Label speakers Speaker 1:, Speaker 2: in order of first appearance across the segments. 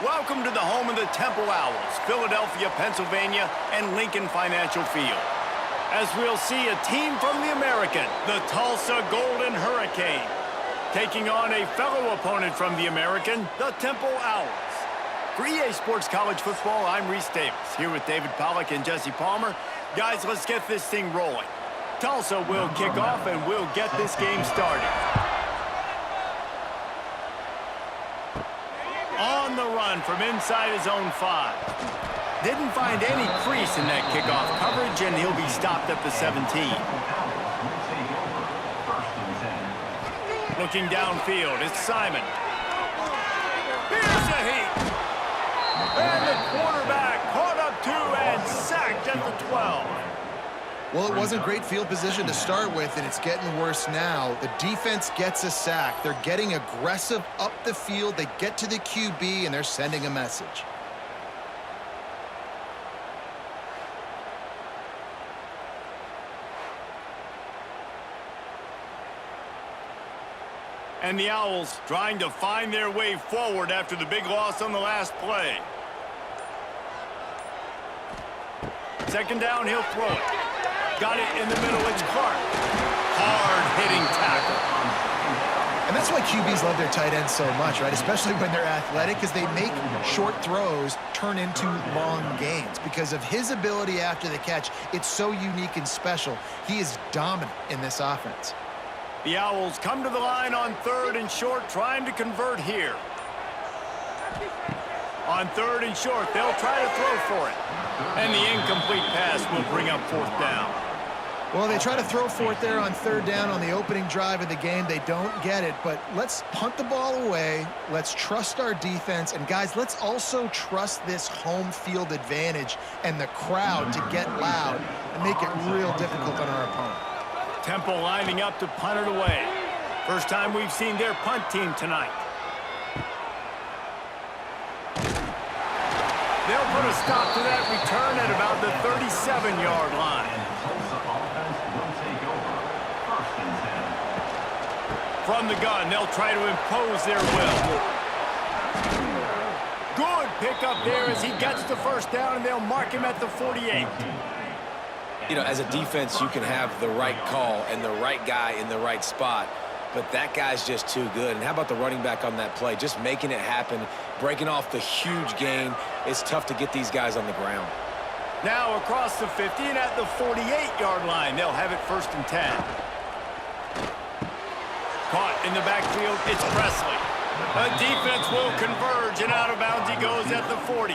Speaker 1: Welcome to the home of the Temple Owls, Philadelphia, Pennsylvania, and Lincoln Financial Field. As we'll see, a team from the American, the Tulsa Golden Hurricane, taking on a fellow opponent from the American, the Temple Owls. For EA Sports College Football, I'm Reese Davis, here with David Pollack and Jesse Palmer. Guys, let's get this thing rolling. Tulsa will kick off, and we'll get this game started. On the run from inside his own 5. Didn't find any crease in that kickoff coverage, and he'll be stopped at the 17. Looking downfield, it's Simon. Here's the heat. And the quarterback caught up 2 and sacked at the 12.
Speaker 2: Well, it wasn't great field position to start with, and it's getting worse now. The defense gets a sack. They're getting aggressive up the field. They get to the QB, and they're sending a message.
Speaker 1: And the Owls trying to find their way forward after the big loss on the last play. Second down, he'll throw it. Got it in the middle, it's Clark. Hard-hitting tackle.
Speaker 2: And that's why QBs love their tight ends so much, right? Especially when they're athletic, because they make short throws turn into long gains. Because of his ability after the catch, it's so unique and special. He is dominant in this offense.
Speaker 1: The Owls come to the line on 3rd and short, trying to convert here. On 3rd and short, they'll try to throw for it. And the incomplete pass will bring up 4th down.
Speaker 2: Well, they try to throw for it there on 3rd down on the opening drive of the game. They don't get it, but let's punt the ball away. Let's trust our defense. And, guys, let's also trust this home field advantage and the crowd to get loud and make it real difficult on our opponent.
Speaker 1: Temple lining up to punt it away. First time we've seen their punt team tonight. They'll put a stop to that return at about the 37-yard line. From the gun, they'll try to impose their will. Good pickup there as he gets the first down, and they'll mark him at the 48.
Speaker 3: You know, as a defense, you can have the right call and the right guy in the right spot, but that guy's just too good. And how about the running back on that play? Just making it happen, breaking off the huge gain. It's tough to get these guys on the ground.
Speaker 1: Now across the 50 and at the 48-yard line, they'll have it 1st and 10. Caught in the backfield, it's Presley. A defense will converge, and out of bounds he goes at the 40.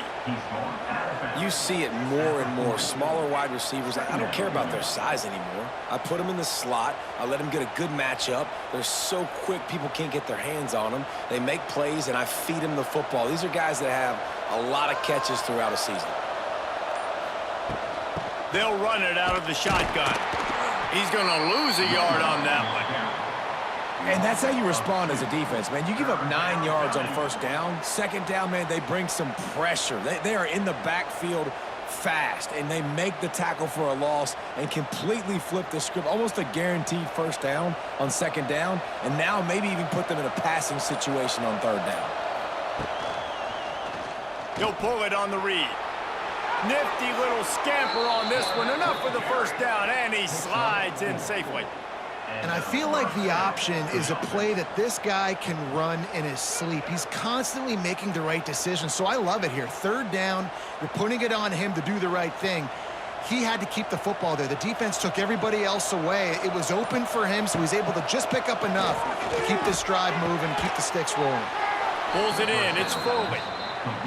Speaker 3: You see it more and more. Smaller wide receivers, I don't care about their size anymore. I put them in the slot. I let them get a good matchup. They're so quick, people can't get their hands on them. They make plays, and I feed them the football. These are guys that have a lot of catches throughout a season.
Speaker 1: They'll run it out of the shotgun. He's going to lose a yard on that one.
Speaker 3: And that's how you respond as a defense, man. You give up 9 yards on 1st down. 2nd down, man, they bring some pressure. They are in the backfield fast, and they make the tackle for a loss and completely flip the script. Almost a guaranteed 1st down on 2nd down, and now maybe even put them in a passing situation on 3rd down.
Speaker 1: He'll pull it on the read. Nifty little scamper on this one. Enough for the 1st down, and he slides in safely.
Speaker 2: And I feel like the option is a play that this guy can run in his sleep. He's constantly making the right decision, so I love it here. 3rd down, you're putting it on him to do the right thing. He had to keep the football there. The defense took everybody else away. It was open for him, so he's able to just pick up enough to keep this drive moving, keep the sticks rolling.
Speaker 1: Pulls it in, it's Foley.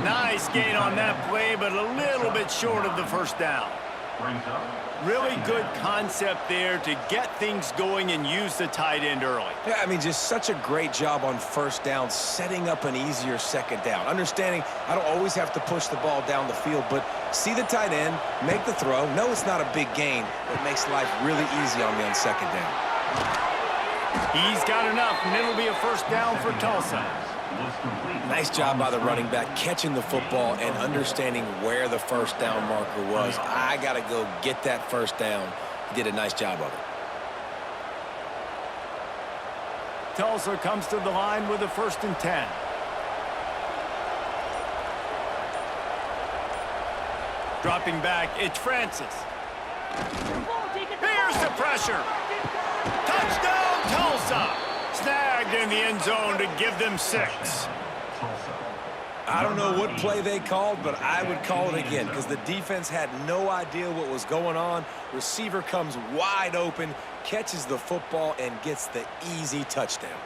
Speaker 1: Nice gain on that play, but a little bit short of the 1st down. Really good concept there to get things going and use the tight end early.
Speaker 3: Yeah, I mean, just such a great job on 1st down, setting up an easier 2nd down. Understanding I don't always have to push the ball down the field, but see the tight end, make the throw. No, it's not a big gain. It makes life really easy on me on 2nd down.
Speaker 1: He's got enough, and it'll be a 1st down for Tulsa.
Speaker 3: Nice job by the running back, catching the football and understanding where the 1st down marker was. I got to go get that 1st down. He did a nice job of it.
Speaker 1: Tulsa comes to the line with a 1st and 10. Dropping back, it's Francis. Here's the pressure. Touchdown, Tulsa. Snagged in the end zone to give them 6.
Speaker 3: I don't know what play they called, but I would call it again because the defense had no idea what was going on. Receiver comes wide open, catches the football, and gets the easy touchdown.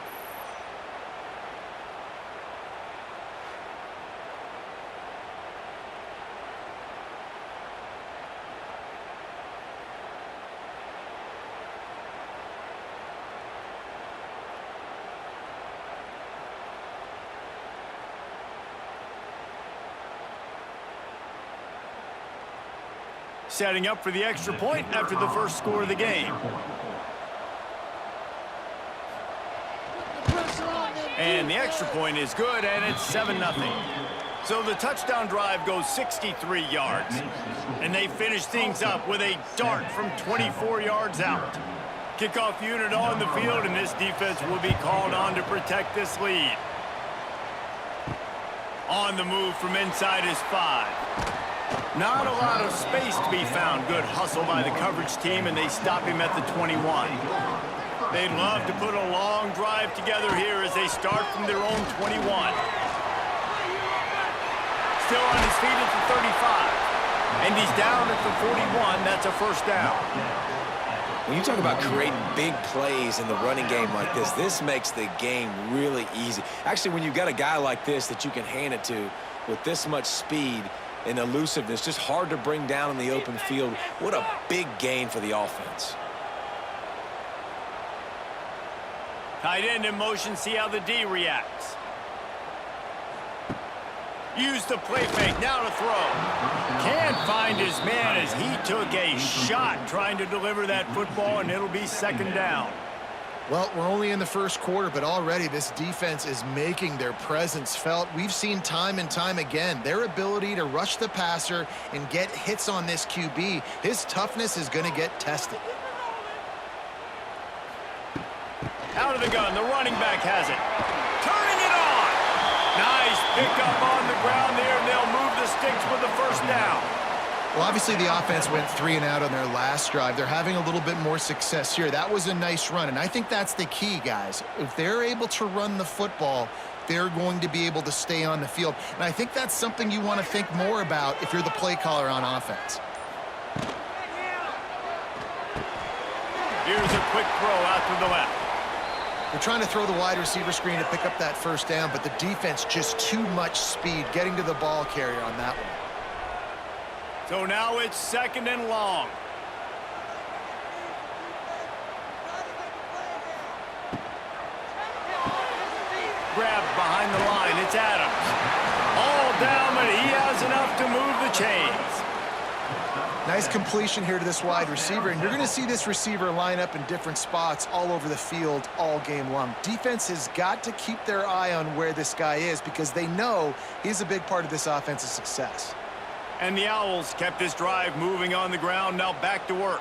Speaker 1: Setting up for the extra point after the first score of the game. And the extra point is good, and it's 7-0. So the touchdown drive goes 63 yards. And they finish things up with a dart from 24 yards out. Kickoff unit on the field, and this defense will be called on to protect this lead. On the move from inside is 5. Not a lot of space to be found. Good hustle by the coverage team, and they stop him at the 21. They'd love to put a long drive together here as they start from their own 21. Still on his feet at the 35. And he's down at the 41. That's a first down.
Speaker 3: When you talk about creating big plays in the running game like this, this makes the game really easy. Actually, when you've got a guy like this that you can hand it to with this much speed and elusiveness, just hard to bring down in the open field. What a big gain for the offense.
Speaker 1: Tight end in motion, see how the D reacts. Use the play fake, now to throw. Can't find his man as he took a shot trying to deliver that football, and it'll be second down.
Speaker 2: Well, we're only in the first quarter, but already this defense is making their presence felt. We've seen time and time again their ability to rush the passer and get hits on this QB. His toughness is going to get tested.
Speaker 1: Out of the gun, the running back has it. Turning it on. Nice pickup on the ground there, and they'll move the sticks with the first down.
Speaker 2: Well, obviously the offense went 3 and out on their last drive. They're having a little bit more success here. That was a nice run, and I think that's the key, guys. If they're able to run the football, they're going to be able to stay on the field. And I think that's something you want to think more about if you're the play caller on offense.
Speaker 1: Here's a quick throw out to the left.
Speaker 2: They're trying to throw the wide receiver screen to pick up that first down, but the defense just too much speed getting to the ball carrier on that one.
Speaker 1: So now it's second and long. Grabbed behind the line, it's Adams. All down, but he has enough to move the chains.
Speaker 2: Nice completion here to this wide receiver, and you're going to see this receiver line up in different spots all over the field all game long. Defense has got to keep their eye on where this guy is because they know he's a big part of this offense's success.
Speaker 1: And the Owls kept this drive moving on the ground, now back to work.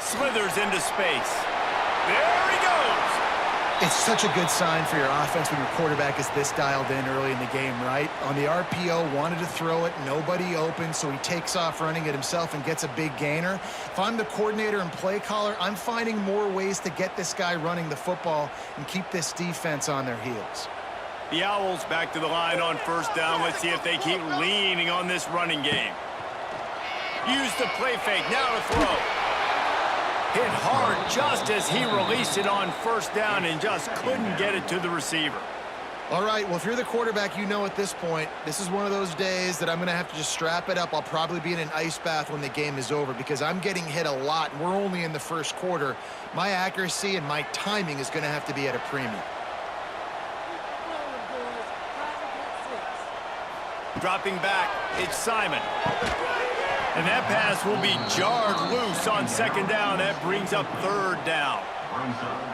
Speaker 1: Slithers into space. There he goes.
Speaker 2: It's such a good sign for your offense when your quarterback is this dialed in early in the game, right? On the RPO, wanted to throw it, nobody open, so he takes off running it himself and gets a big gainer. If I'm the coordinator and play caller, I'm finding more ways to get this guy running the football and keep this defense on their heels.
Speaker 1: The Owls back to the line on first down. Let's see if they keep leaning on this running game. Use the play fake, now to throw. Hit hard just as he released it on first down and just couldn't get it to the receiver.
Speaker 2: All right, well, if you're the quarterback, you know at this point, this is one of those days that I'm going to have to just strap it up. I'll probably be in an ice bath when the game is over because I'm getting hit a lot. We're only in the first quarter. My accuracy and my timing is going to have to be at a premium.
Speaker 1: Dropping back, it's Simon. And that pass will be jarred loose on second down. That brings up third down.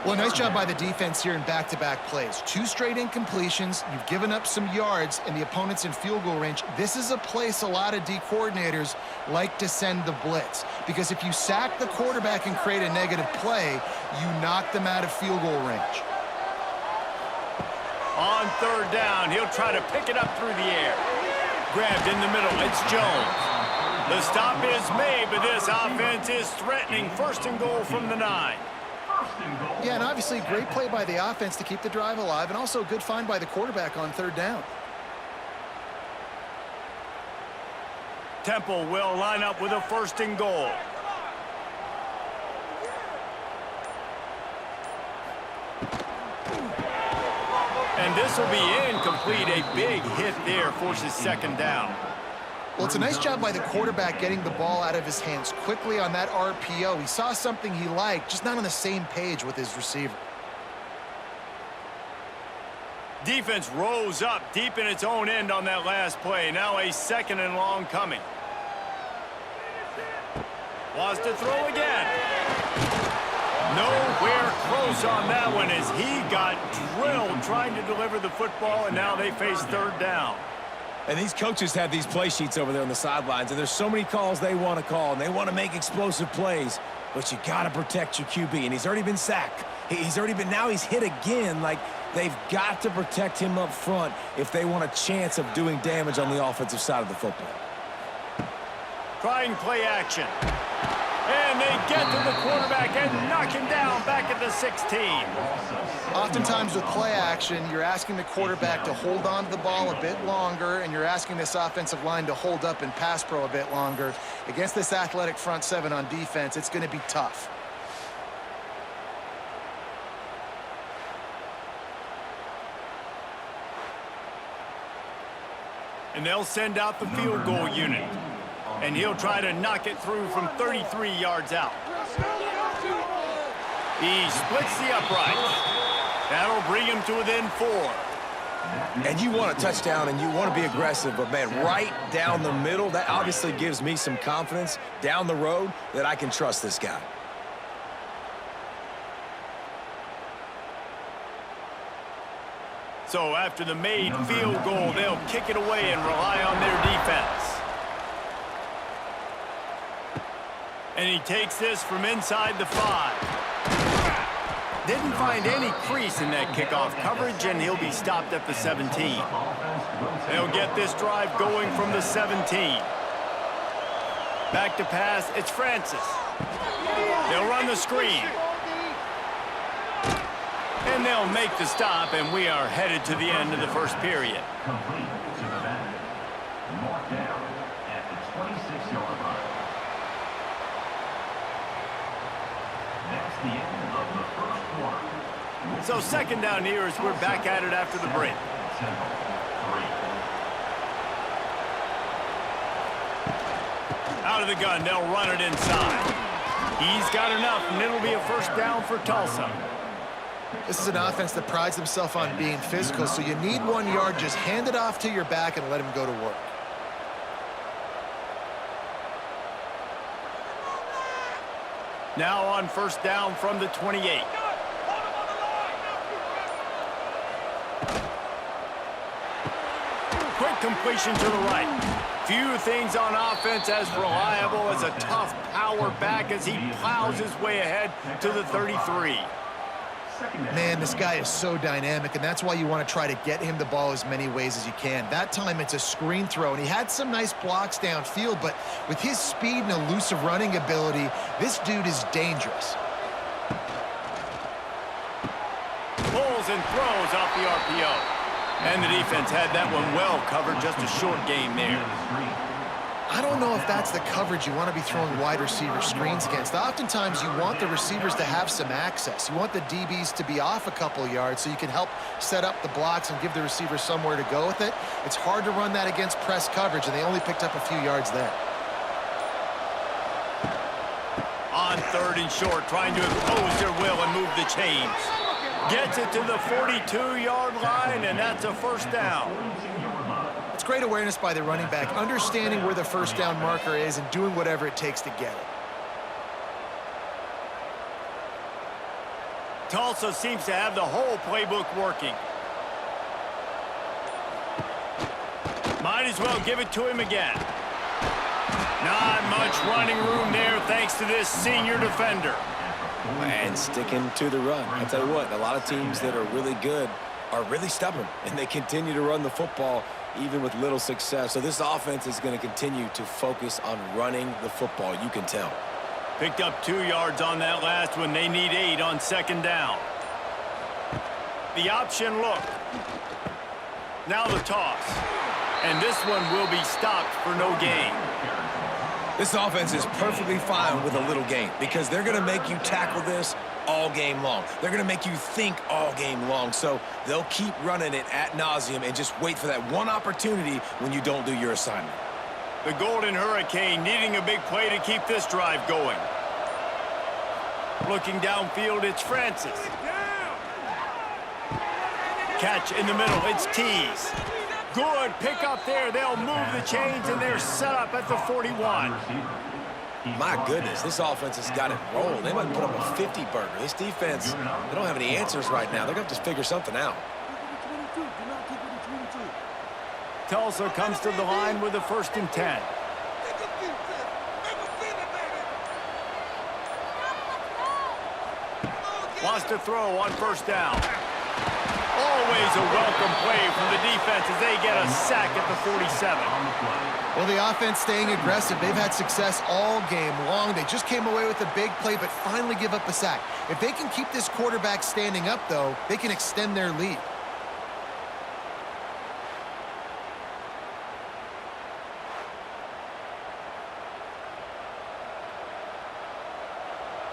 Speaker 2: Well, nice job by the defense here in back-to-back plays. 2 straight incompletions. You've given up some yards, and the opponent's in field goal range. This is a place a lot of D coordinators like to send the blitz because if you sack the quarterback and create a negative play, you knock them out of field goal range.
Speaker 1: On third down, he'll try to pick it up through the air. Grabbed in the middle. It's Jones. The stop is made, but this offense is threatening. First and goal from the 9.
Speaker 2: Yeah, and obviously great play by the offense to keep the drive alive, and also a good find by the quarterback on third down.
Speaker 1: Temple will line up with a first and goal. And this will be incomplete. A big hit there forces second down.
Speaker 2: Well, it's a nice job by the quarterback getting the ball out of his hands quickly on that RPO. He saw something he liked, just not on the same page with his receiver.
Speaker 1: Defense rose up deep in its own end on that last play. Now a second and long coming. Wants to throw again. Nowhere close on that one as he got drilled trying to deliver the football, and now they face third down.
Speaker 3: And these coaches have these play sheets over there on the sidelines, and there's so many calls they want to call, and they want to make explosive plays, but you got to protect your QB, and he's already been sacked. Now he's hit again. Like, they've got to protect him up front if they want a chance of doing damage on the offensive side of the football.
Speaker 1: Trying play action. And they get to the quarterback and knock him down back at the 16.
Speaker 2: Oftentimes with play action, you're asking the quarterback to hold on to the ball a bit longer, and you're asking this offensive line to hold up and pass pro a bit longer. Against this athletic front seven on defense, it's going to be tough.
Speaker 1: And they'll send out the field goal unit. And he'll try to knock it through from 33 yards out. He splits the uprights. That'll bring him to within 4.
Speaker 3: And you want a touchdown and you want to be aggressive, but, man, right down the middle, that obviously gives me some confidence down the road that I can trust this guy.
Speaker 1: So after the made field goal, they'll kick it away and rely on their defense. And he takes this from inside the 5. Didn't find any crease in that kickoff coverage, and he'll be stopped at the 17. They'll get this drive going from the 17. Back to pass, it's Francis. They'll run the screen. And they'll make the stop, and we are headed to the end of the first period. So second down here as we're back at it after the break. Out of the gun, they'll run it inside. He's got enough, and it'll be a first down for Tulsa.
Speaker 2: This is an offense that prides himself on being physical, so you need 1 yard. Just hand it off to your back and let him go to work.
Speaker 1: Now on first down from the 28. Quick completion to the right. Few things on offense as reliable as a tough power back as he plows his way ahead to the 33.
Speaker 2: Man, this guy is so dynamic, and that's why you want to try to get him the ball as many ways as you can. That time, it's a screen throw, and he had some nice blocks downfield, but with his speed and elusive running ability, this dude is dangerous.
Speaker 1: Pulls and throws off the RPO. And the defense had that one well covered, just a short game there.
Speaker 2: I don't know if that's the coverage you want to be throwing wide receiver screens against. Oftentimes, you want the receivers to have some access. You want the DBs to be off a couple yards so you can help set up the blocks and give the receiver somewhere to go with it. It's hard to run that against press coverage, and they only picked up a few yards there.
Speaker 1: On third and short, trying to impose their will and move the chains. Gets it to the 42-yard line, and that's a first down.
Speaker 2: It's great awareness by the running back, understanding where the first down marker is and doing whatever it takes to get it.
Speaker 1: Tulsa seems to have the whole playbook working. Might as well give it to him again. Not much running room there thanks to this senior defender.
Speaker 3: And sticking to the run. I'll tell you what, a lot of teams that are really good are really stubborn, and they continue to run the football even with little success. So this offense is going to continue to focus on running the football. You can tell.
Speaker 1: Picked up 2 yards on that last one. They need 8 on second down. The option look. Now the toss. And this one will be stopped for no gain.
Speaker 3: This offense is perfectly fine with a little gain because they're going to make you tackle this all game long. They're going to make you think all game long. So they'll keep running it ad nauseum and just wait for that one opportunity when you don't do your assignment.
Speaker 1: The Golden Hurricane needing a big play to keep this drive going. Looking downfield, it's Francis. Catch in the middle, it's Tees. Good pick up there. They'll move the chains, and they're set up at the 41.
Speaker 3: My goodness, this offense has got it rolled. They might put up a 50-burger. This defense, they don't have any answers right now. They're going to have to figure something out.
Speaker 1: Tulsa comes to the line with a 1st and 10. Wants to throw on 1st down. Always a welcome play from the defense as they get a sack at the 47.
Speaker 2: Well, the offense staying aggressive. They've had success all game long. They just came away with a big play, but finally give up a sack. If they can keep this quarterback standing up, though, they can extend their lead.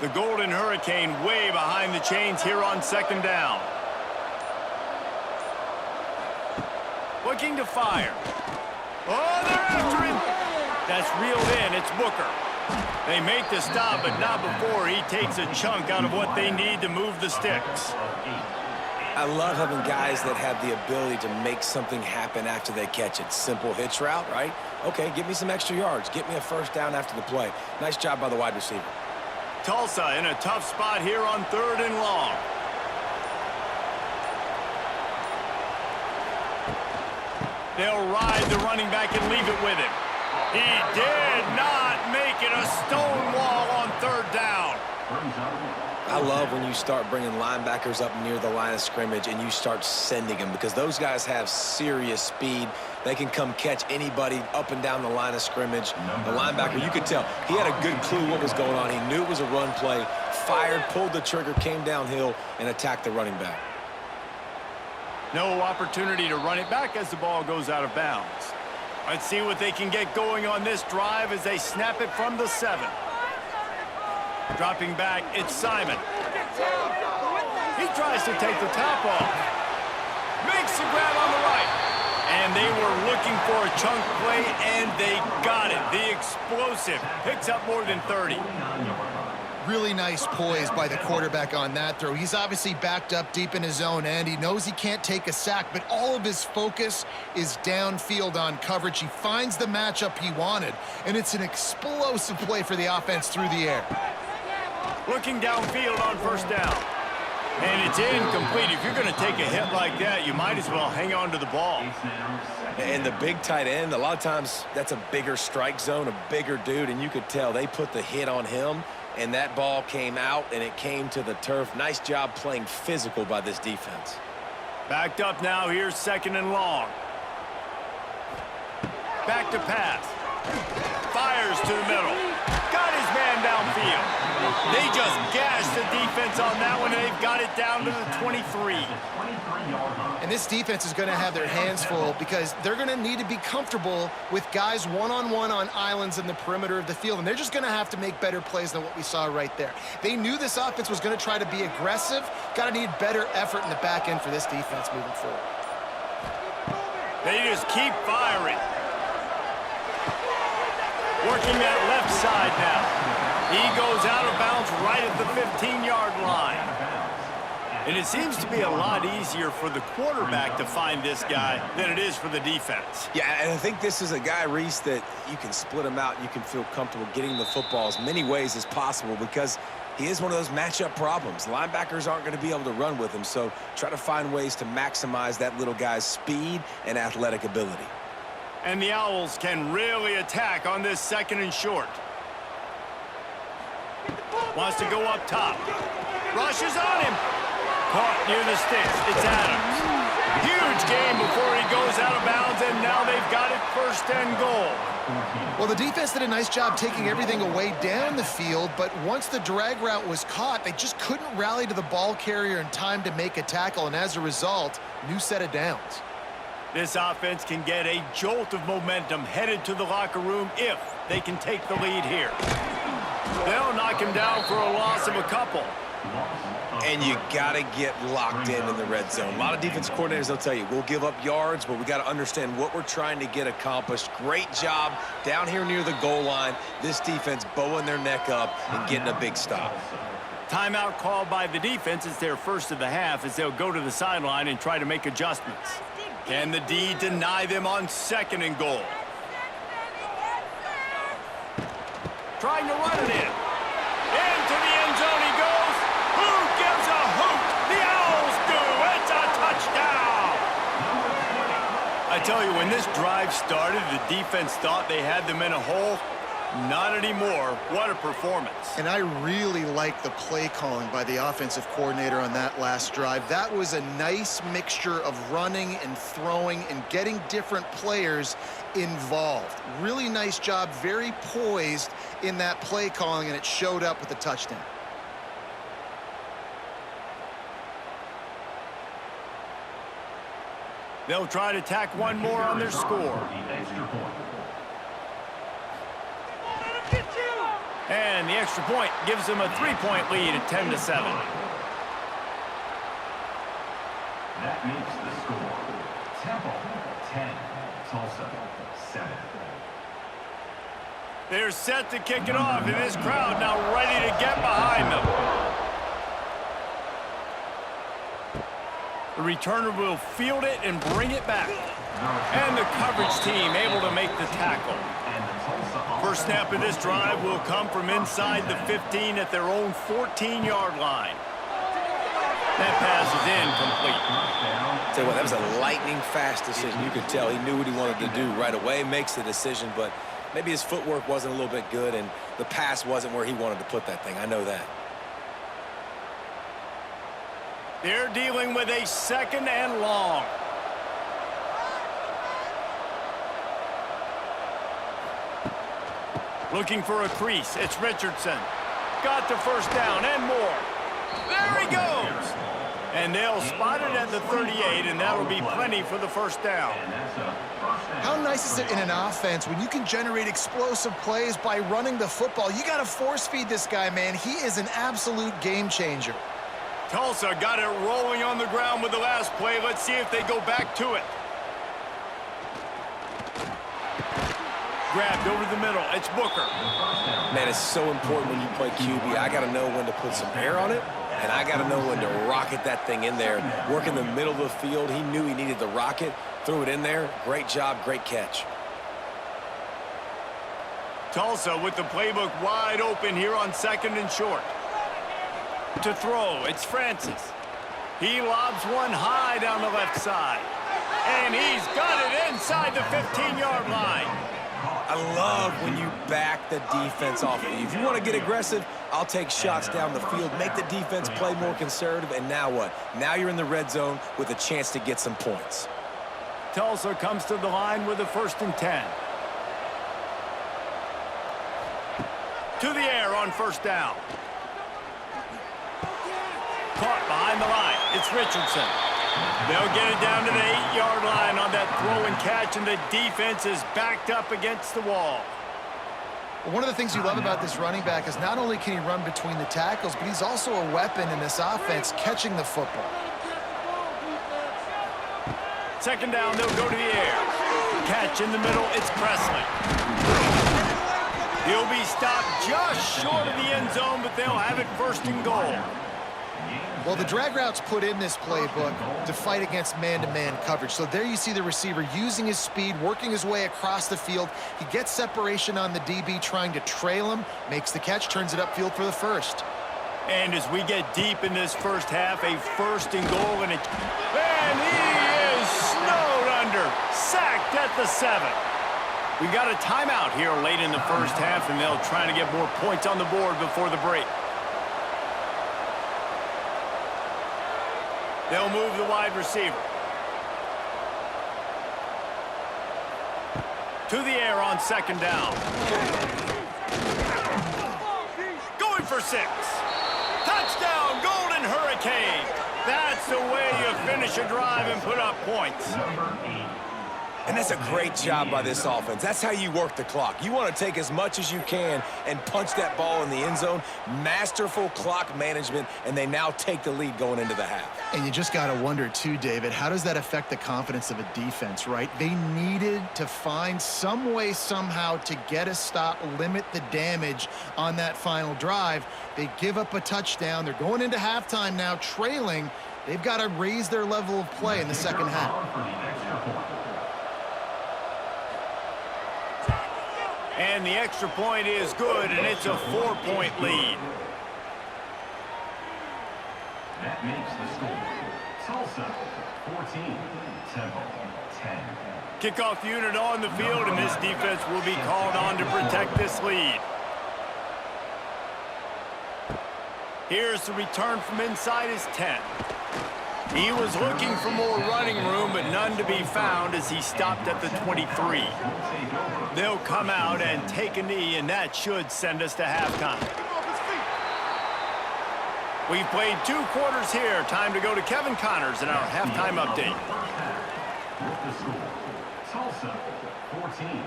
Speaker 1: The Golden Hurricane way behind the chains here on 2nd down. Looking to fire. Oh, they're after him. That's reeled in. It's Booker. They make the stop, but not before he takes a chunk out of what they need to move the sticks.
Speaker 3: I love having guys that have the ability to make something happen after they catch it. Simple hitch route, right? Okay, give me some extra yards. Get me a 1st down after the play. Nice job by the wide receiver.
Speaker 1: Tulsa in a tough spot here on 3rd and long. They'll ride the running back and leave it with him. He did not make it a stone wall on 3rd down.
Speaker 3: I love when you start bringing linebackers up near the line of scrimmage and you start sending them because those guys have serious speed. They can come catch anybody up and down the line of scrimmage. The linebacker, you could tell, he had a good clue what was going on. He knew it was a run play, fired, pulled the trigger, came downhill, and attacked the running back.
Speaker 1: No opportunity to run it back as the ball goes out of bounds. Let's see what they can get going on this drive as they snap it from the 7. Dropping back, it's Simon. He tries to take the top off. Makes the grab on the right. And they were looking for a chunk play, and they got it. The explosive picks up more than 30.
Speaker 2: Really nice poise by the quarterback on that throw. He's obviously backed up deep in his own end. He knows he can't take a sack, but all of his focus is downfield on coverage. He finds the matchup he wanted, and it's an explosive play for the offense through the air.
Speaker 1: Looking downfield on 1st down. And it's incomplete. If you're going to take a hit like that, you might as well hang on to the ball.
Speaker 3: And the big tight end, a lot of times that's a bigger strike zone, a bigger dude, and you could tell they put the hit on him, and that ball came out, and it came to the turf. Nice job playing physical by this defense.
Speaker 1: Backed up now. Here's 2nd and long. Back to pass. Fires to the middle. Got his man downfield. They just gashed the defense on that one, and they've got it down to the 23.
Speaker 2: And this defense is going to have their hands full because they're going to need to be comfortable with guys one-on-one on islands in the perimeter of the field, and they're just going to have to make better plays than what we saw right there. They knew this offense was going to try to be aggressive. Got to need better effort in the back end for this defense moving forward.
Speaker 1: They just keep firing. Working that left side now. He goes out of bounds right at the 15-yard line. And it seems to be a lot easier for the quarterback to find this guy than it is for the defense.
Speaker 3: Yeah, and I think this is a guy, Reese, that you can split him out and you can feel comfortable getting the football as many ways as possible because he is one of those matchup problems. Linebackers aren't going to be able to run with him, so try to find ways to maximize that little guy's speed and athletic ability.
Speaker 1: And the Owls can really attack on this 2nd and short. Wants to go up top. Rushes on him. Caught near the sticks. It's Adams. Huge game before he goes out of bounds, and now they've got it 1st and goal.
Speaker 2: Well, the defense did a nice job taking everything away down the field, but once the drag route was caught, they just couldn't rally to the ball carrier in time to make a tackle, and as a result, new set of downs.
Speaker 1: This offense can get a jolt of momentum headed to the locker room if they can take the lead here. They'll knock him down for a loss of a couple.
Speaker 3: And you got to get locked in the red zone. A lot of defense coordinators, they'll tell you, we'll give up yards, but we got to understand what we're trying to get accomplished. Great job down here near the goal line. This defense bowing their neck up and getting a big stop.
Speaker 1: Timeout called by the defense. It's their first of the half as they'll go to the sideline and try to make adjustments. Can the D deny them on 2nd and goal? Trying to run it in. Into the end zone he goes. Who gives a hoot? The Owls do. It's a touchdown. I tell you, when this drive started, the defense thought they had them in a hole. Not anymore. What a performance.
Speaker 2: And I really like the play calling by the offensive coordinator on that last drive. That was a nice mixture of running and throwing and getting different players involved. Really nice job, very poised in that play calling, and it showed up with the touchdown.
Speaker 1: They'll try to tack one more on their score. And the extra point gives them a 3-point lead at 10-7.
Speaker 4: That makes the score Temple 10, Tulsa 7.
Speaker 1: They're set to kick it off, and this crowd now ready to get behind them. The returner will field it and bring it back. And the coverage team able to make the tackle. First snap of this drive will come from inside the 15 at their own 14-yard line. That pass is incomplete.
Speaker 3: Tell you what, that was a lightning-fast decision. You could tell he knew what he wanted to do right away, makes the decision, but maybe his footwork wasn't a little bit good, and the pass wasn't where he wanted to put that thing. I know that.
Speaker 1: They're dealing with a 2nd and long. Looking for a crease. It's Richardson. Got the 1st down and more. There he goes. And they'll spot it at the 38, and that'll be plenty for the 1st down.
Speaker 2: How nice is it in an offense when you can generate explosive plays by running the football? You got to force feed this guy, man. He is an absolute game changer.
Speaker 1: Tulsa got it rolling on the ground with the last play. Let's see if they go back to it. Grabbed over the middle. It's Booker.
Speaker 3: Man, it's so important when you play QB. I got to know when to put some air on it, and I got to know when to rocket that thing in there. Work in the middle of the field. He knew he needed the rocket. Threw it in there. Great job, great catch.
Speaker 1: Tulsa with the playbook wide open here on 2nd and short. To throw, it's Francis. He lobs one high down the left side. And he's got it inside the 15-yard line.
Speaker 3: I love when you back the defense off of you. If you want to get aggressive, I'll take shots down the field, make the defense play more conservative, and now what? Now you're in the red zone with a chance to get some points.
Speaker 1: Tulsa comes to the line with a 1st and 10. To the air on 1st down. Caught behind the line. It's Richardson. They'll get it down to the 8-yard line on that throw and catch, and the defense is backed up against the wall.
Speaker 2: One of the things you love about this running back is not only can he run between the tackles, but he's also a weapon in this offense catching the football.
Speaker 1: 2nd down, they'll go to the air. Catch in the middle, it's Presley. He'll be stopped just short of the end zone, but they'll have it 1st and goal.
Speaker 2: Well, the drag route's put in this playbook to fight against man-to-man coverage. So there you see the receiver using his speed, working his way across the field. He gets separation on the DB, trying to trail him, makes the catch, turns it upfield for the 1st.
Speaker 1: And as we get deep in this 1st half, a 1st and goal, and he is snowed under, sacked at the 7. We got a timeout here late in the 1st half, and they'll try to get more points on the board before the break. They'll move the wide receiver. To the air on second down. Going for 6. Touchdown, Golden Hurricane. That's the way you finish a drive and put up points.
Speaker 3: And that's a great job by this offense. That's how you work the clock. You want to take as much as you can and punch that ball in the end zone. Masterful clock management, and they now take the lead going into the half.
Speaker 2: And you just got to wonder, too, David, how does that affect the confidence of a defense, right? They needed to find some way, somehow, to get a stop, limit the damage on that final drive. They give up a touchdown. They're going into halftime now, trailing. They've got to raise their level of play in the second half.
Speaker 1: And the extra point is good, and it's a 4-point lead.
Speaker 4: That makes the score Tulsa 14, Temple 10.
Speaker 1: Kickoff unit on the field, and this defense will be called on to protect this lead. Here's the return from inside his 10. He was looking for more running room, but none to be found as he stopped at the 23. They'll come out and take a knee, and that should send us to halftime. We've played 2 quarters here. Time to go to Kevin Connors in our halftime update.
Speaker 4: With the score, Tulsa 14,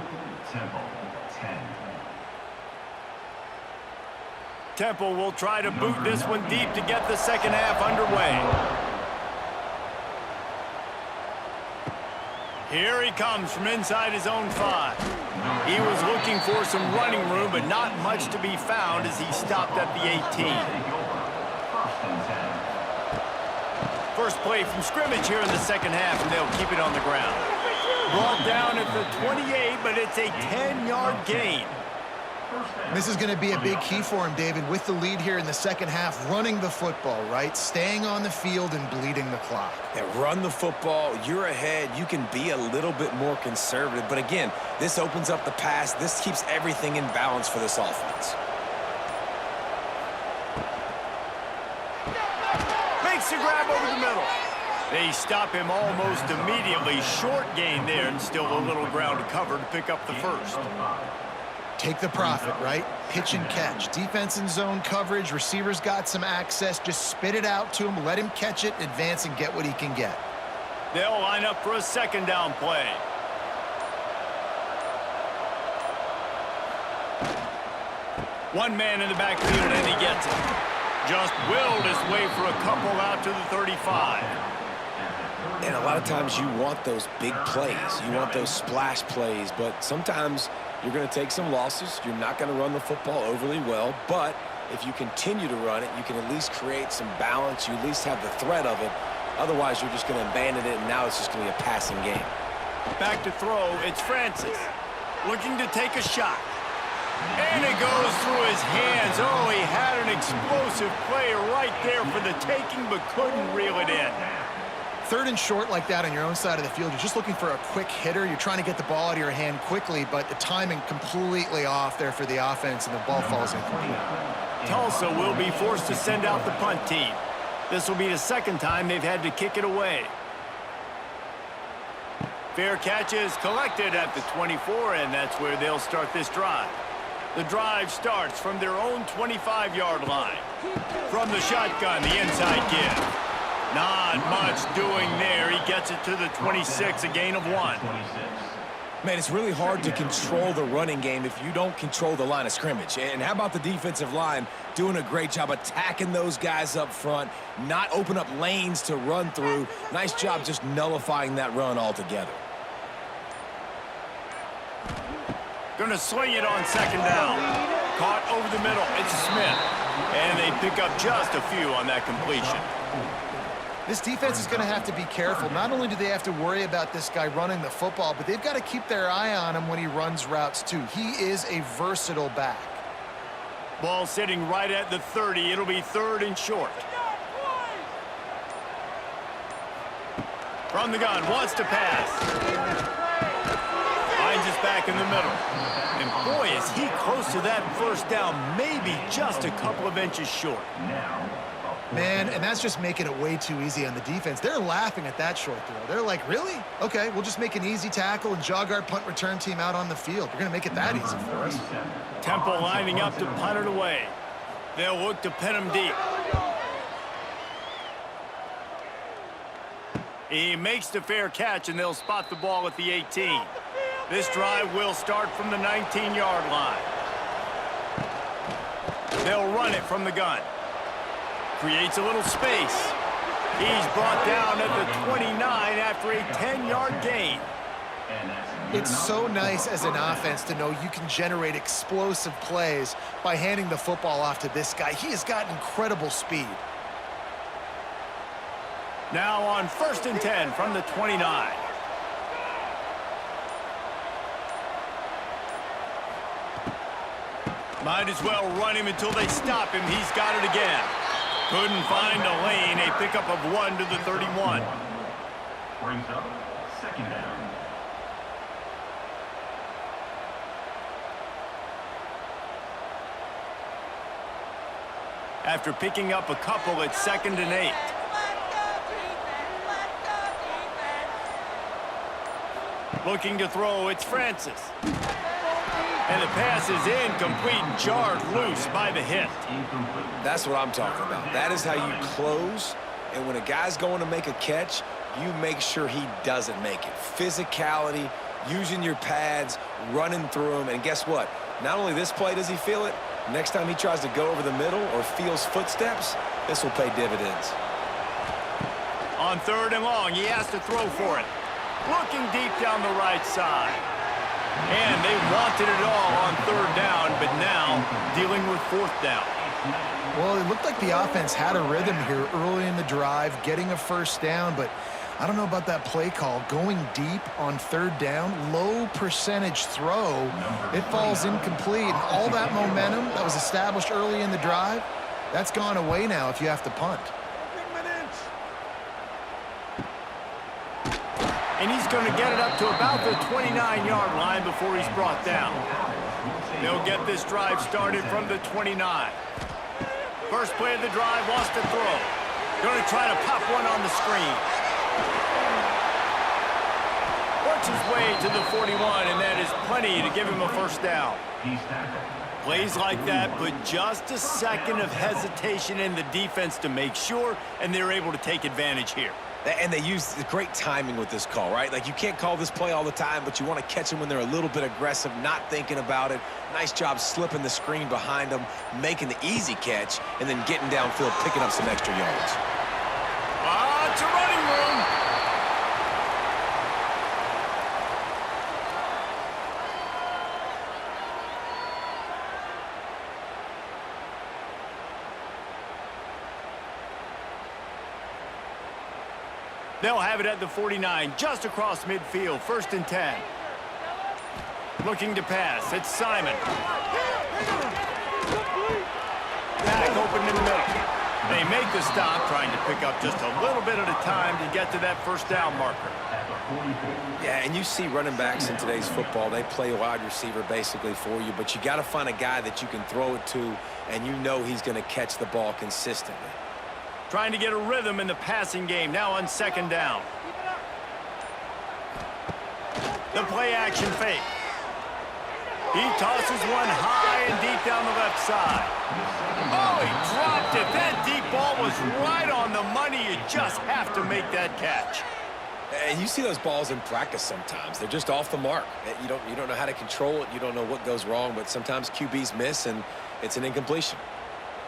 Speaker 4: Temple 10.
Speaker 1: Temple will try to boot this one deep to get the second half underway. Here he comes from inside his own 5. He was looking for some running room, but not much to be found as he stopped at the 18. First play from scrimmage here in the second half, and they'll keep it on the ground. Brought down at the 28, but it's a 10-yard gain.
Speaker 2: This is going to be a big key for him, David, with the lead here in the second half, running the football, right? Staying on the field and bleeding the clock.
Speaker 3: Yeah, run the football. You're ahead. You can be a little bit more conservative. But again, this opens up the pass. This keeps everything in balance for this offense.
Speaker 1: Makes the grab over the middle. They stop him almost immediately. Short gain there, and still a little ground to cover to pick up the first.
Speaker 2: Take the profit, right? Pitch and catch. Defense in zone coverage. Receivers got some access. Just spit it out to him. Let him catch it, advance, and get what he can get.
Speaker 1: They'll line up for a second down play. One man in the backfield, and he gets it. Just willed his way for a couple out to the 35.
Speaker 3: And a lot of times you want those big plays. You want those splash plays, but sometimes you're going to take some losses. You're not going to run the football overly well, but if you continue to run it, you can at least create some balance. You at least have the threat of it. Otherwise, you're just going to abandon it, and now it's just going to be a passing game.
Speaker 1: Back to throw, it's Francis. Looking to take a shot. And it goes through his hands. Oh, he had an explosive play right there for the taking, but couldn't reel it in.
Speaker 2: Third and short like that on your own side of the field, you're just looking for a quick hitter. You're trying to get the ball out of your hand quickly, but the timing completely off there for the offense, and the ball falls incomplete.
Speaker 1: Tulsa will be forced to send out the punt team. This will be the second time they've had to kick it away. Fair catch is collected at the 24, and that's where they'll start this drive. The drive starts from their own 25-yard line. From the shotgun, the inside give. Not much doing there. He gets it to the 26, a gain of 1.
Speaker 3: Man, it's really hard to control the running game if you don't control the line of scrimmage. And how about the defensive line doing a great job attacking those guys up front, not open up lanes to run through. Nice job just nullifying that run altogether.
Speaker 1: Going to swing it on second down. Caught over the middle. It's Smith. And they pick up just a few on that completion.
Speaker 2: This defense is going to have to be careful. Not only do they have to worry about this guy running the football, but they've got to keep their eye on him when he runs routes too. He is a versatile back.
Speaker 1: Ball sitting right at the 30. It'll be third and short. From the gun, wants to pass. Finds his back in the middle. And boy, is he close to that first down, maybe just a couple of inches short.
Speaker 4: Now, a
Speaker 2: Man, and that's just making it way too easy on the defense. They're laughing at that short throw. They're like, really? Okay, we'll just make an easy tackle and jog our punt return team out on the field. We're going to make it that easy for us.
Speaker 1: Temple lining up to punt it away. They'll look to pin him deep. He makes the fair catch, and they'll spot the ball at the 18. This drive will start from the 19-yard line. They'll run it from the gun. Creates a little space. He's brought down at the 29 after a 10-yard gain.
Speaker 2: It's so nice as an offense to know you can generate explosive plays by handing the football off to this guy. He has got incredible speed.
Speaker 1: Now on 1st and 10 from the 29. Might as well run him until they stop him. He's got it again. Couldn't find a lane. A pickup of 1 to the 31.
Speaker 4: Brings up 2nd down.
Speaker 1: After picking up a couple, it's 2nd and 8. Looking to throw, it's Francis. And the pass is incomplete and jarred loose by the hit.
Speaker 3: That's what I'm talking about. That is how you close. And when a guy's going to make a catch, you make sure he doesn't make it. Physicality, using your pads, running through them. And guess what? Not only this play does he feel it, next time he tries to go over the middle or feels footsteps, this will pay dividends.
Speaker 1: On 3rd and long, he has to throw for it. Looking deep down the right side. And they wanted it all on 3rd down, but now dealing with 4th down.
Speaker 2: Well, it looked like the offense had a rhythm here early in the drive, getting a 1st down, but I don't know about that play call. Going deep on 3rd down, low percentage throw, it falls incomplete. And all that momentum that was established early in the drive, that's gone away now if you have to punt.
Speaker 1: And he's going to get it up to about the 29-yard line before he's brought down. They'll get this drive started from the 29. First play of the drive, wants to throw. Going to try to pop one on the screen. Works his way to the 41, and that is plenty to give him a 1st down. Plays like that, but just a second of hesitation in the defense to make sure, and they're able to take advantage here.
Speaker 3: And they use the great timing with this call, right? Like, you can't call this play all the time, but you want to catch them when they're a little bit aggressive, not thinking about it. Nice job slipping the screen behind them, making the easy catch, and then getting downfield, picking up some extra yards.
Speaker 1: It's a running room. They'll have it at the 49, just across midfield, 1st and 10. Looking to pass, it's Simon. Back open in the middle. They make the stop, trying to pick up just a little bit at a time to get to that 1st down marker.
Speaker 3: Yeah, and you see running backs in today's football, they play wide receiver basically for you, but you got to find a guy that you can throw it to, and you know he's going to catch the ball consistently.
Speaker 1: Trying to get a rhythm in the passing game, now on 2nd down. The play action fake. He tosses one high and deep down the left side. Oh, he dropped it. That deep ball was right on the money. You just have to make that catch.
Speaker 3: And you see those balls in practice sometimes. They're just off the mark. You don't know how to control it. You don't know what goes wrong, but sometimes QBs miss, and it's an incompletion.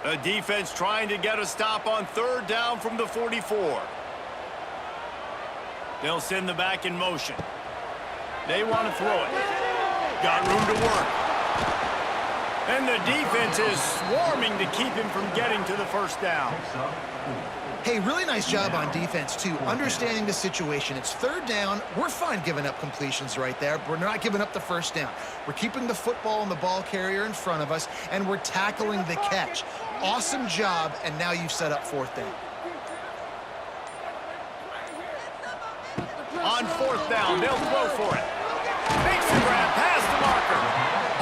Speaker 1: The defense trying to get a stop on 3rd down from the 44. They'll send the back in motion. They want to throw it. Got room to work. And the defense is swarming to keep him from getting to the 1st down.
Speaker 2: Hey, really nice job on defense, too, understanding the situation. It's 3rd down. We're fine giving up completions right there. We're not giving up the 1st down. We're keeping the football and the ball carrier in front of us, and we're tackling the catch. Awesome job, and now you've set up 4th down.
Speaker 1: On 4th down, they'll throw for it. Makes the grab, past the marker.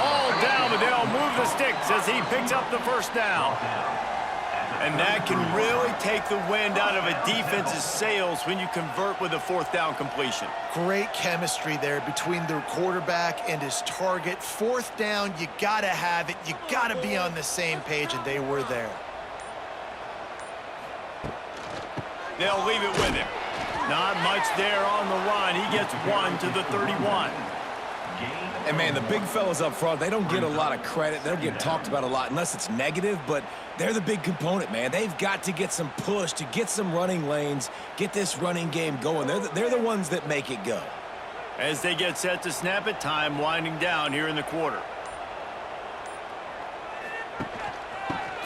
Speaker 1: All down, but they'll move the sticks as he picks up the 1st down. And that can really take the wind out of a defense's sails when you convert with a fourth down completion.
Speaker 2: Great chemistry there between the quarterback and his target. Fourth down, you got to have it. You got to be on the same page, and they were there.
Speaker 1: They'll leave it with him. Not much there on the run. He gets one to the 31.
Speaker 3: And, man, the big fellas up front, they don't get a lot of credit. They don't get talked about a lot unless it's negative, but they're the big component, man. They've got to get some push, to get some running lanes, get this running game going. They're the ones that make it go.
Speaker 1: As they get set to snap it, time winding down here in the quarter.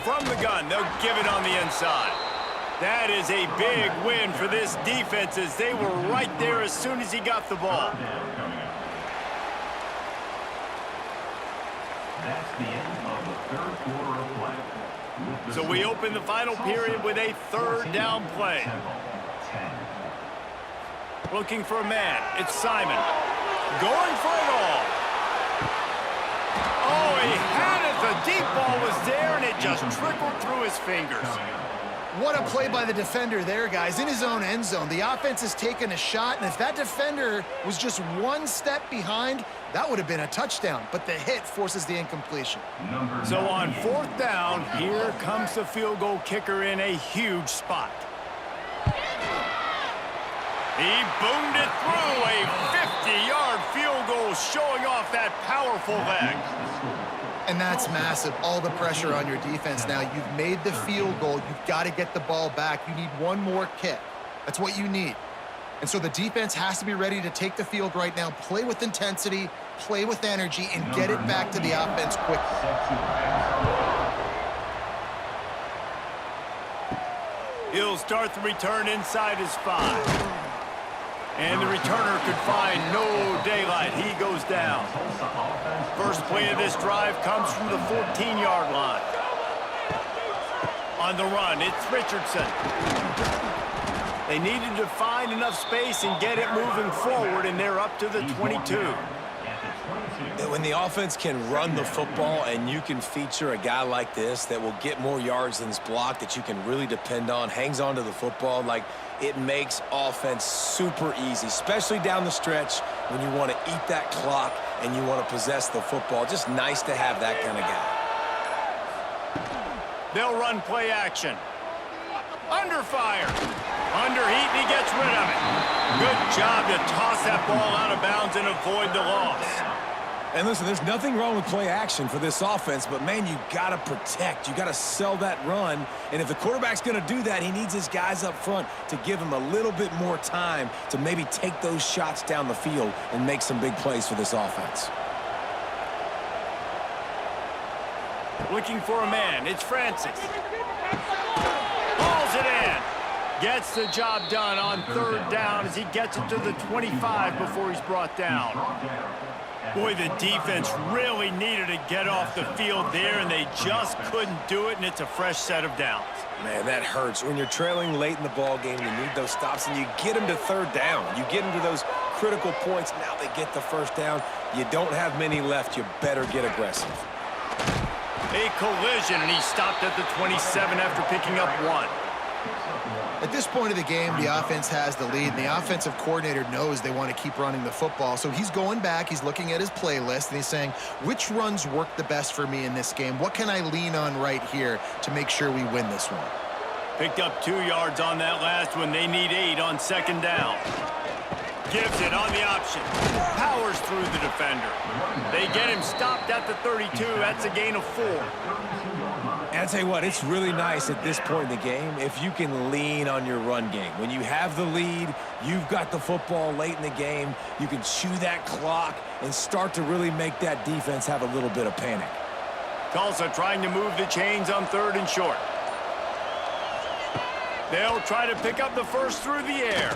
Speaker 1: From the gun, they'll give it on the inside. That is a big win for this defense as they were right there as soon as he got the ball.
Speaker 4: That's the end of the third quarter of play.
Speaker 1: So we open the final period with a third down play. Looking for a man. It's Simon. Going for it all. Oh, he had it. The deep ball was there, and it just trickled through his fingers.
Speaker 2: What a play by the defender there, guys, in his own end zone. The offense has taken a shot, and if that defender was just one step behind, that would have been a touchdown, but the hit forces the incompletion.
Speaker 1: So on fourth down, here comes the field goal kicker in a huge spot. He boomed it through, a 50-yard field goal showing off that powerful leg.
Speaker 2: And that's massive. All the pressure on your defense now. You've made the field goal. You've got to get the ball back. You need one more kick. That's what you need. And so the defense has to be ready to take the field right now, play with intensity, play with energy, and get it back to the offense quickly.
Speaker 1: He'll start the return inside his 5. And the returner could find no daylight. He goes down. First play of this drive comes from the 14-yard line. On the run, it's Richardson. They needed to find enough space and get it moving forward, and they're up to the 22.
Speaker 3: When the offense can run the football and you can feature a guy like this that will get more yards than is blocked, that you can really depend on, hangs on to the football, like it makes offense super easy, especially down the stretch when you want to eat that clock and you want to possess the football. Just nice to have that kind of guy.
Speaker 1: They'll run play action. Under fire. Under heat, and he gets rid of it. Good job to toss that ball out of bounds and avoid the loss.
Speaker 3: And listen, there's nothing wrong with play action for this offense, but, man, you got to protect. You got to sell that run. And if the quarterback's going to do that, he needs his guys up front to give him a little bit more time to maybe take those shots down the field and make some big plays for this offense.
Speaker 1: Looking for a man. It's Francis. Hauls it in. Gets the job done on third down as he gets it to the 25 before he's brought down. Boy, the defense really needed to get off the field there, and they just couldn't do it, and it's a fresh set of downs.
Speaker 3: Man, that hurts. When you're trailing late in the ball game, you need those stops, and you get them to third down. You get them to those critical points. Now they get the first down. You don't have many left. You better get aggressive.
Speaker 1: A collision, and he stopped at the 27 after picking up 1.
Speaker 2: At this point of the game, the offense has the lead, and the offensive coordinator knows they want to keep running the football. So he's going back, he's looking at his playlist, and he's saying, which runs work the best for me in this game? What can I lean on right here to make sure we win this one?
Speaker 1: Picked up 2 yards on that last one. They need 8 on second down. Gives it on the option. Powers through the defender. They get him stopped at the 32. That's a gain of 4.
Speaker 3: And I tell you what, it's really nice at this point in the game if you can lean on your run game. When you have the lead, you've got the football late in the game, you can chew that clock and start to really make that defense have a little bit of panic.
Speaker 1: Tulsa trying to move the chains on third and short. They'll try to pick up the first through the air.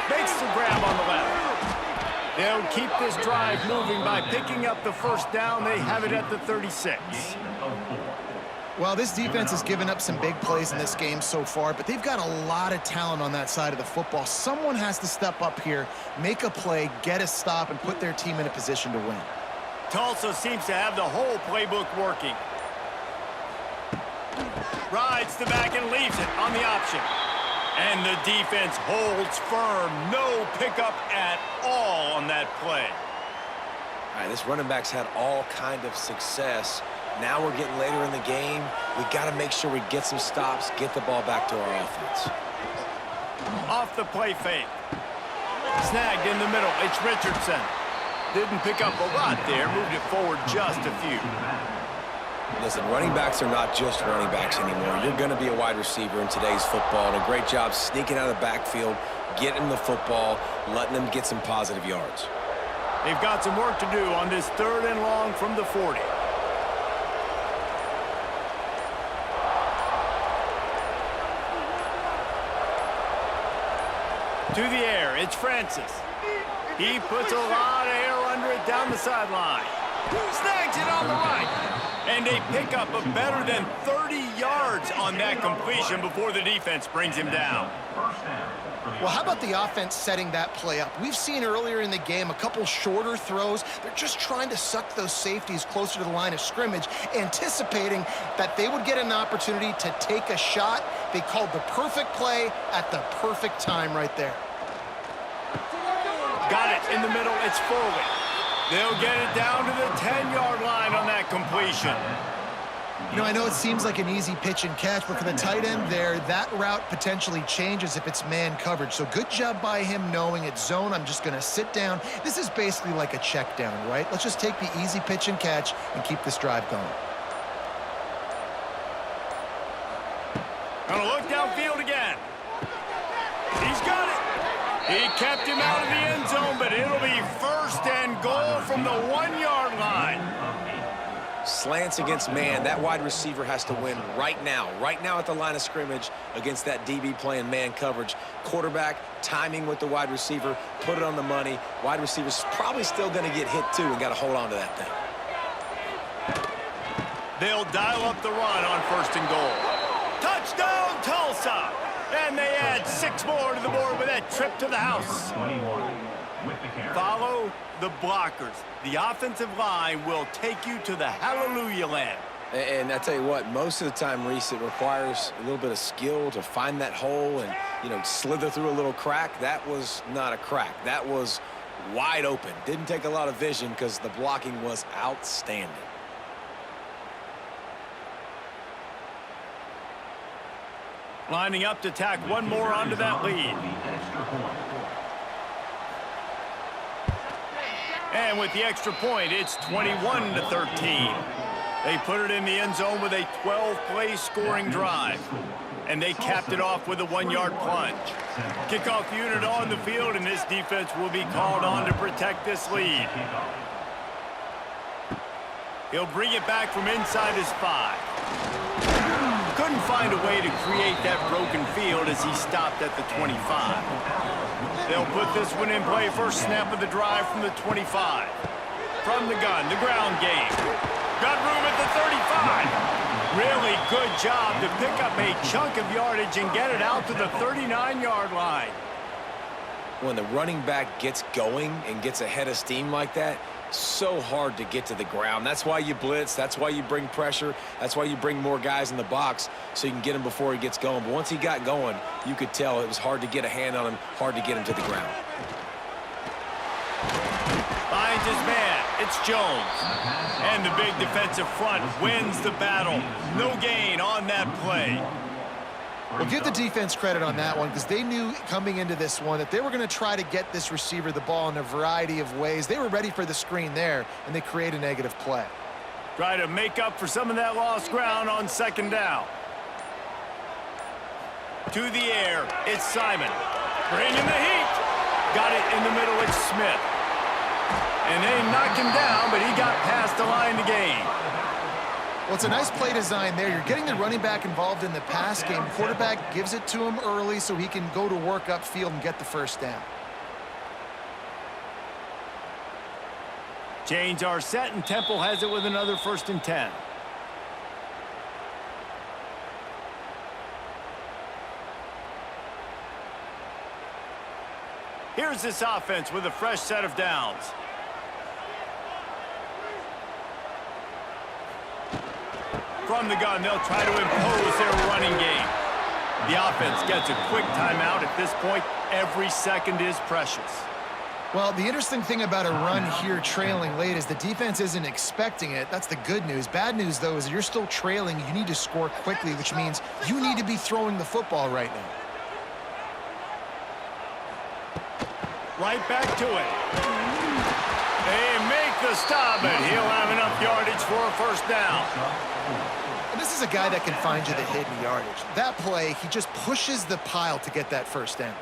Speaker 1: Makes the grab on the left. They'll keep this drive moving by picking up the first down. They have it at the 36.
Speaker 2: Well, this defense has given up some big plays in this game so far, but they've got a lot of talent on that side of the football. Someone has to step up here, make a play, get a stop, and put their team in a position to win.
Speaker 1: Tulsa seems to have the whole playbook working. Rides the back and leaves it on the option. And the defense holds firm. No pickup at all on that play.
Speaker 3: All right, this running back's had all kind of success. Now we're getting later in the game. We got to make sure we get some stops, get the ball back to our offense.
Speaker 1: Off the play fake. Snagged in the middle. It's Richardson. Didn't pick up a lot there. Moved it forward just a few.
Speaker 3: Listen, running backs are not just running backs anymore. You're going to be a wide receiver in today's football. And a great job sneaking out of the backfield, getting the football, letting them get some positive yards.
Speaker 1: They've got some work to do on this 3rd and long from the 40. To the air, it's Francis. He puts a lot of air under it down the sideline. Snags it on the right. And they pick up a better than 30 yards on that completion before the defense brings him down.
Speaker 2: Well, how about the offense setting that play up? We've seen earlier in the game a couple shorter throws. They're just trying to suck those safeties closer to the line of scrimmage, anticipating that they would get an opportunity to take a shot. They called the perfect play at the perfect time right there.
Speaker 1: Got it in the middle. It's Foley. They'll get it down to the 10-yard line on that completion.
Speaker 2: You know, I know it seems like an easy pitch and catch, but for the tight end there, that route potentially changes if it's man coverage. So good job by him knowing it's zone. I'm just going to sit down. This is basically like a check down, right? Let's just take the easy pitch and catch and keep this drive going.
Speaker 1: Gonna look downfield again. He's got it. He kept him out of the end zone, but it'll be 1st and goal from the 1-yard line.
Speaker 3: Slants against man. That wide receiver has to win right now at the line of scrimmage against that DB playing man coverage. Quarterback, timing with the wide receiver, put it on the money. Wide receiver's probably still going to get hit too and got to hold on to that thing.
Speaker 1: They'll dial up the run on 1st and goal. Touchdown, Tulsa! And they add 6 more to the board with that trip to the house. Follow the blockers. The offensive line will take you to the hallelujah land.
Speaker 3: And I tell you what, most of the time, Reese, it requires a little bit of skill to find that hole and, you know, slither through a little crack. That was not a crack. That was wide open. Didn't take a lot of vision because the blocking was outstanding.
Speaker 1: Lining up to tack one more onto that lead. And with the extra point, it's 21-13. They put it in the end zone with a 12-play scoring drive. And they capped it off with a 1-yard plunge. Kickoff unit on the field, and this defense will be called on to protect this lead. He'll bring it back from inside his 5. Couldn't find a way to create that broken field as he stopped at the 25. They'll put this one in play. First snap of the drive from the 25. From the gun, the ground game. Got room at the 35. Really good job to pick up a chunk of yardage and get it out to the 39-yard line.
Speaker 3: When the running back gets going and gets ahead of steam like that, so hard to get to the ground. That's why you blitz. That's why you bring pressure. That's why you bring more guys in the box so you can get him before he gets going. But once he got going, you could tell it was hard to get a hand on him, hard to get him to the ground.
Speaker 1: Finds his man. It's Jones. And the big defensive front wins the battle. No gain on that play.
Speaker 2: Well, give the defense credit on that one because they knew coming into this one that they were going to try to get this receiver the ball in a variety of ways. They were ready for the screen there, and they create a negative play.
Speaker 1: Try to make up for some of that lost ground on 2nd down. To the air, it's Simon. Bringing the heat. Got it in the middle, it's Smith. And they knocked him down, but he got past the line to gain.
Speaker 2: Well, it's a nice play design there. You're getting the running back involved in the pass game. Quarterback gives it to him early so he can go to work upfield and get the 1st down.
Speaker 1: Chains are set, and Temple has it with another 1st and 10. Here's this offense with a fresh set of downs. from the gun, they'll try to impose their running game. The offense gets a quick timeout. At this point, every second is precious.
Speaker 2: Well, the interesting thing about a run here trailing late is the defense isn't expecting it. That's the good news. Bad news, though, is you're still trailing. You need to score quickly, which means you need to be throwing the football right now.
Speaker 1: Right back to it. They make the stop, and he'll have enough yardage for a first down.
Speaker 2: And this is a guy that can find you the hidden yardage. That play, he just pushes the pile to get that first down.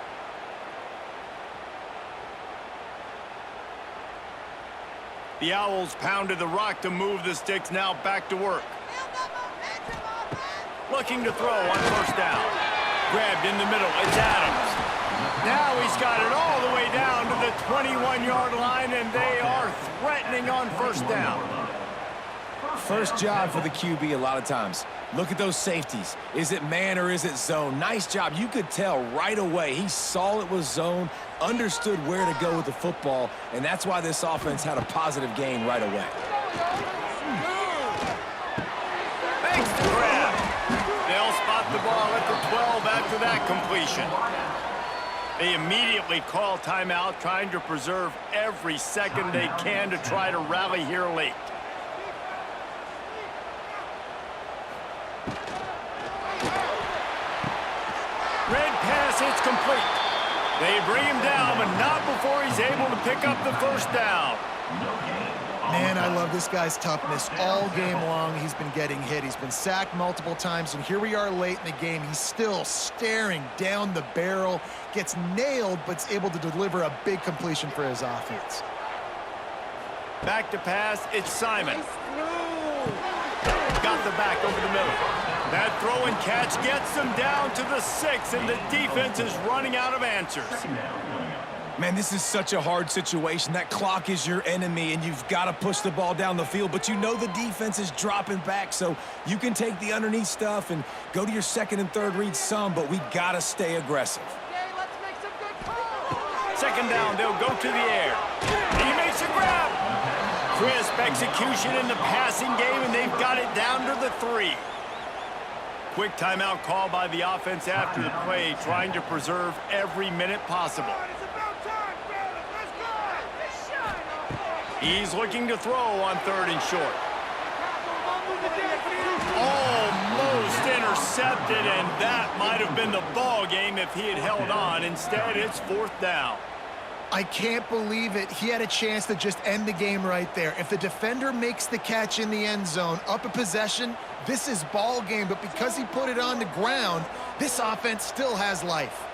Speaker 1: The Owls pounded the rock to move the sticks, now back to work. Looking to throw on first down. Grabbed in the middle, it's Adams. Now he's got it all the way down to the 21-yard line, and they are threatening on first down.
Speaker 3: First job for the QB a lot of times. Look at those safeties. Is it man or is it zone? Nice job. You could tell right away. He saw it was zone, understood where to go with the football, and that's why this offense had a positive gain right away.
Speaker 1: Thanks to grab. They'll spot the ball at the 12 after that completion. They immediately call timeout, trying to preserve every second they can to try to rally here late. Red pass, it's complete. They bring him down, but not before he's able to pick up the first down.
Speaker 2: Man, I love this guy's toughness. All game long, he's been getting hit. He's been sacked multiple times, and here we are late in the game. He's still staring down the barrel, gets nailed, but's able to deliver a big completion for his offense.
Speaker 1: Back to pass, it's Simon. Got the back over the middle. That throw and catch gets them down to the 6, and the defense is running out of answers.
Speaker 3: Man, this is such a hard situation. That clock is your enemy, and you've got to push the ball down the field, but you know the defense is dropping back, so you can take the underneath stuff and go to your second and third read some, but we got to stay aggressive.
Speaker 1: Second down, they'll go to the air. He makes a grab. Crisp execution in the passing game, and they've got it down to the 3. Quick timeout call by the offense after the play, trying to preserve every minute possible. He's looking to throw on 3rd and short. Almost intercepted, and that might have been the ball game if he had held on. Instead, it's 4th down.
Speaker 2: I can't believe it. He had a chance to just end the game right there. If the defender makes the catch in the end zone, up a possession, this is ball game. But because he put it on the ground, this offense still has life.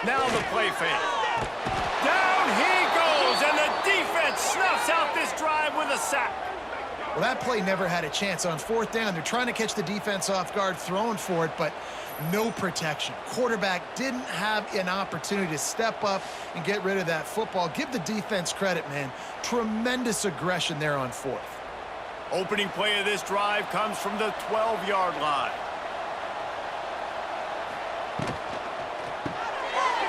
Speaker 1: Now the play fake. Down he goes, and the defense snuffs out this drive with a sack.
Speaker 2: Well, that play never had a chance. On 4th down, they're trying to catch the defense off guard, throwing for it, but no protection. Quarterback didn't have an opportunity to step up and get rid of that football. Give the defense credit, man. Tremendous aggression there on 4th.
Speaker 1: Opening play of this drive comes from the 12-yard line.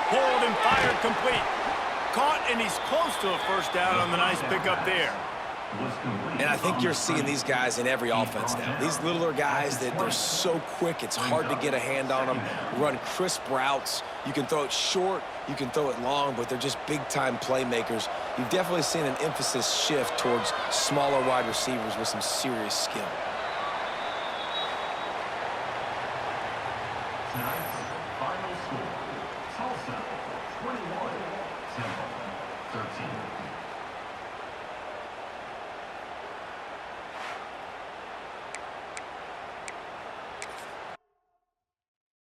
Speaker 1: Pulled and fired complete. Caught, and he's close to a first down on the nice pickup there.
Speaker 3: And I think you're seeing these guys in every offense now. These littler guys, they're so quick, it's hard to get a hand on them. Run crisp routes. You can throw it short, you can throw it long, but they're just big-time playmakers. You've definitely seen an emphasis shift towards smaller wide receivers with some serious skill.
Speaker 4: Final score.